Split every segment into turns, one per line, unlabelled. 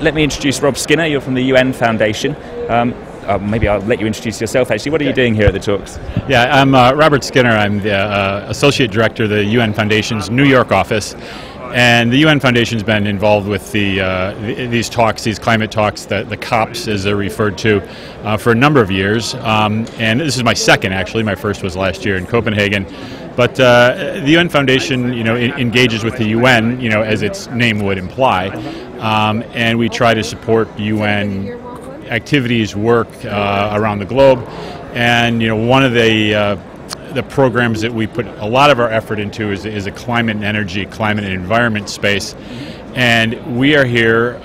let me introduce Rob Skinner. You're from the UN Foundation. Maybe I'll let you introduce yourself, actually. What are you doing here at the talks?
Yeah, I'm Robert Skinner. I'm the Associate Director of the UN Foundation's New York office. And the UN Foundation's been involved with these talks, these climate talks, the COPs as they're referred to, for a number of years. And this is my second, actually. My first was last year in Copenhagen. But the UN Foundation, engages with the UN, as its name would imply. And we try to support UN activities, work around the globe. And, one of the programs that we put a lot of our effort into is a climate and energy, climate and environment space. And we are here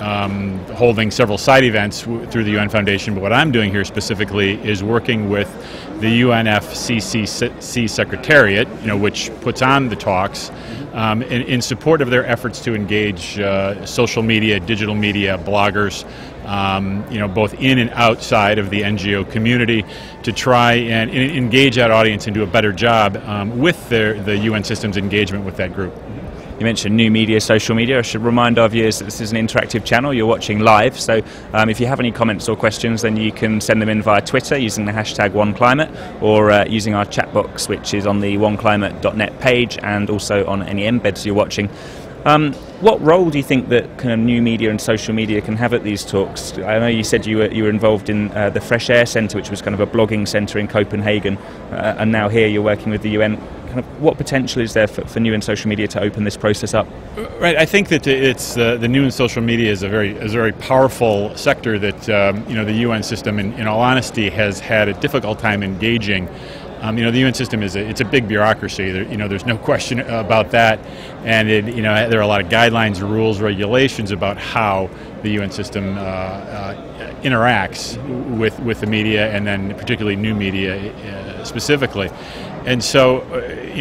holding several side events through the UN Foundation, but what I'm doing here specifically is working with the UNFCCC Secretariat, which puts on the talks, in support of their efforts to engage social media, digital media, bloggers, both in and outside of the NGO community, to try and engage that audience and do a better job with the UN system's engagement with that group.
You mentioned new media, social media. I should remind our viewers that this is an interactive channel. You're watching live, so if you have any comments or questions, then you can send them in via Twitter using the hashtag OneClimate, or using our chat box, which is on the oneclimate.net page and also on any embeds you're watching. What role do you think that kind of new media and social media can have at these talks? I know you said you were involved in the Fresh Air Centre, which was kind of a blogging centre in Copenhagen, and now here you're working with the UN. What potential is there for new and social media to open this process up?
Right, I think that it's the new and social media is a very powerful sector that the UN system, in all honesty, has had a difficult time engaging. The UN system it's a big bureaucracy. There's no question about that, and there are a lot of guidelines, rules, regulations about how the UN system interacts with the media, and then particularly new media specifically. And so,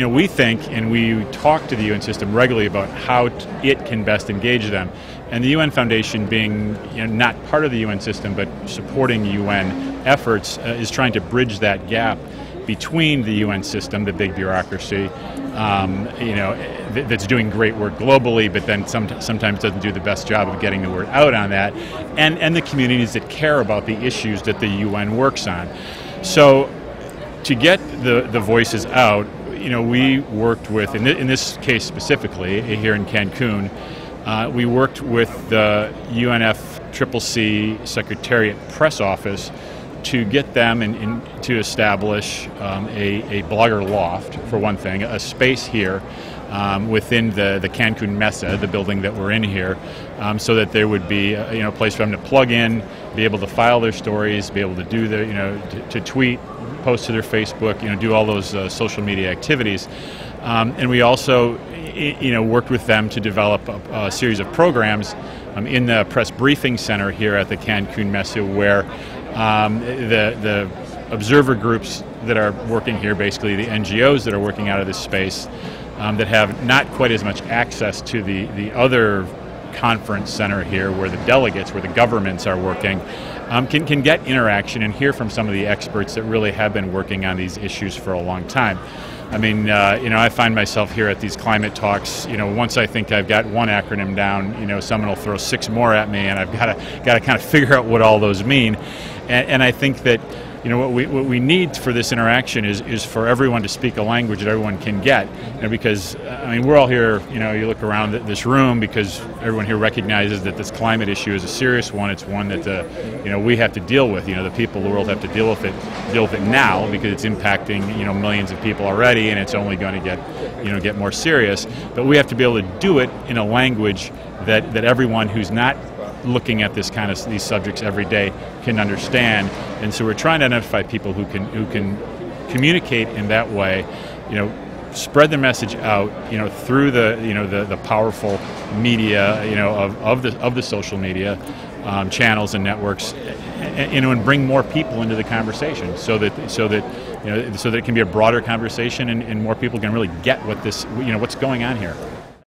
we think, and we talk to the UN system regularly about how it can best engage them. And the UN Foundation, being not part of the UN system but supporting UN efforts, is trying to bridge that gap between the UN system, the big bureaucracy, that's doing great work globally, but then sometimes doesn't do the best job of getting the word out on that, and the communities that care about the issues that the UN works on. So, to get the voices out, we worked with, in this case specifically, here in Cancun, we worked with the UNFCCC Secretariat Press Office to get them to establish a blogger loft, for one thing, a space here within the Cancun Mesa, the building that we're in here, so that there would be a place for them to plug in, be able to file their stories, be able to do their, to tweet, post to their Facebook, do all those social media activities. And we also, worked with them to develop a series of programs in the press briefing center here at the Cancun Mesa, where the observer groups that are working here, basically the NGOs that are working out of this space, that have not quite as much access to the other conference center here, where the delegates, where the governments are working, can get interaction and hear from some of the experts that really have been working on these issues for a long time. I mean, I find myself here at these climate talks. Once I think I've got one acronym down, someone will throw 6 more at me, and I've got to kind of figure out what all those mean. And I think that what we need for this interaction is for everyone to speak a language that everyone can get. Because we're all here. You look around this room because everyone here recognizes that this climate issue is a serious one. It's one that we have to deal with. The people of the world have to deal with it now, because it's impacting millions of people already, and it's only going to get more serious. But we have to be able to do it in a language that everyone who's not looking at these subjects every day can understand. And so we're trying to identify people who can communicate in that way, spread the message out, through the powerful media, of the social media channels and networks, and bring more people into the conversation, so that it can be a broader conversation, and more people can really get what's going on here.